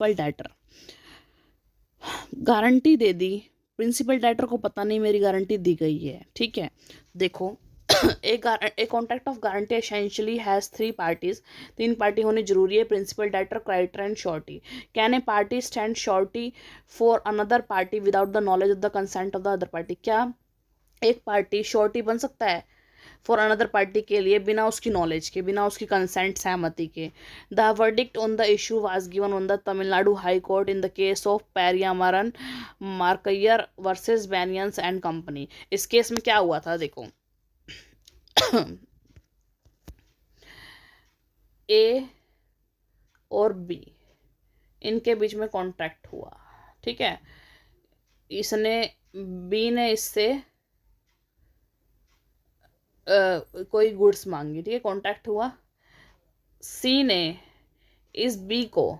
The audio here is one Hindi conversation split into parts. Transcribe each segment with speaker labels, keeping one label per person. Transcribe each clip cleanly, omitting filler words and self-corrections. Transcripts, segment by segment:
Speaker 1: प्रिंसिपल डेटर, गारंटी दे दी, प्रिंसिपल डेटर को पता नहीं मेरी गारंटी दी गई है, ठीक है। देखो a contract of guarantee essentially has 3 parties, 3 party होनी जरूरी है, principal debtor, creditor and surety. Can a party stand surety for another party without the knowledge of the consent of the other party? क्या एक पार्टी श्योरिटी बन सकता है फॉर अनदर पार्टी के लिए बिना उसकी नॉलेज के, बिना उसकी कंसेंट, सहमति के? The verdict on the issue was given on the Tamil Nadu high court in the case of Periyamaran Markaiyar versus banians and company. इस केस में क्या हुआ था, देखो ए और बी, इनके बीच में कॉन्ट्रैक्ट हुआ, ठीक है। इसने, बी ने इससे कोई गुड्स मांगी, ठीक है, कॉन्ट्रैक्ट हुआ। सी ने इस बी को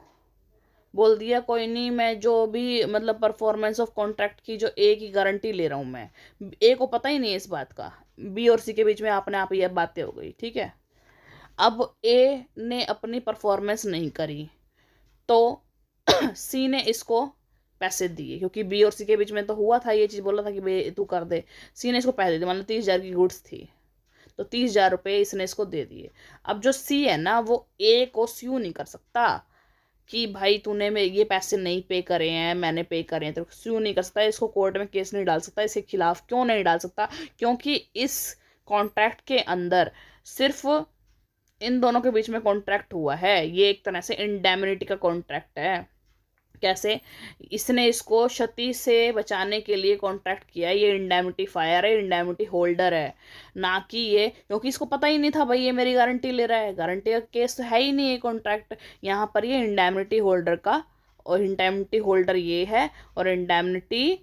Speaker 1: बोल दिया कोई नहीं, मैं जो भी मतलब परफॉर्मेंस ऑफ कॉन्ट्रैक्ट की जो ए की गारंटी ले रहा हूँ मैं, ए को पता ही नहीं है इस बात का, बी और सी के बीच में अपने आप ये बातें हो गई, ठीक है। अब ए ने अपनी परफॉर्मेंस नहीं करी तो सी ने इसको पैसे दिए, क्योंकि बी और सी के बीच में तो हुआ था, ये चीज़ बोला था कि भाई तू कर दे। सी ने इसको पैसे दिए, मतलब 30,000 की गुड्स थी, तो 30,000 रुपये इसने इसको दे दिए। अब जो सी है ना, वो ए को स्यू नहीं कर सकता कि भाई तूने ये पैसे नहीं पे करे हैं, मैंने पे करे हैं, तो स्यू नहीं कर सकता, इसको कोर्ट में केस नहीं डाल सकता, इसके खिलाफ क्यों नहीं डाल सकता? क्योंकि इस कॉन्ट्रैक्ट के अंदर सिर्फ इन दोनों के बीच में कॉन्ट्रैक्ट हुआ है, ये एक तरह से इंडेमनिटी का कॉन्ट्रैक्ट है। कैसे? इसने इसको क्षति से बचाने के लिए कॉन्ट्रैक्ट किया, ये इंडेमनिटीफायर है, इंडेमनिटी होल्डर है, ना कि ये, क्योंकि इसको पता ही नहीं था भाई ये मेरी गारंटी ले रहा है, गारंटी का केस तो है ही नहीं ये कॉन्ट्रैक्ट। यहाँ पर ये इंडेमनिटी होल्डर का, और इंडेमनिटी होल्डर ये है और इंडेमनिटी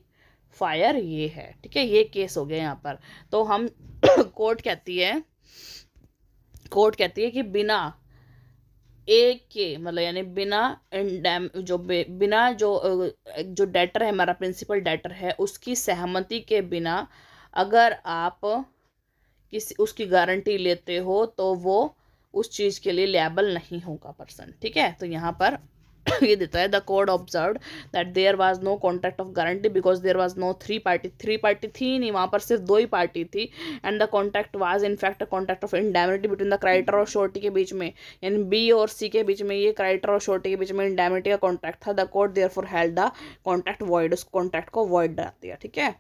Speaker 1: फायर ये है, ठीक है, ये केस हो गया यहाँ पर। तो हम कोर्ट कहती है कि बिना ए के, मतलब यानी बिना जो डेटर है, हमारा प्रिंसिपल डेटर है, उसकी सहमति के बिना अगर आप उसकी गारंटी लेते हो तो वो उस चीज़ के लिए लिएबल नहीं होगा पर्सन, ठीक है। तो यहाँ पर ये देता है, the court observed that there was no contract of guarantee because there was no three party थी नहीं, वहाँ पर सिर्फ 2 ही पार्टी थी, and the contract was in fact a contract of indemnity between the creditor और श्योरिटी के बीच में, यानी बी और सी के बीच में, ये क्रेडिटर और श्योरिटी के बीच में इंडेमनिटी का कॉन्ट्रैक्ट था। The court therefore held the contract void, उस कॉन्ट्रैक्ट को वॉइड कर दिया, ठीक है।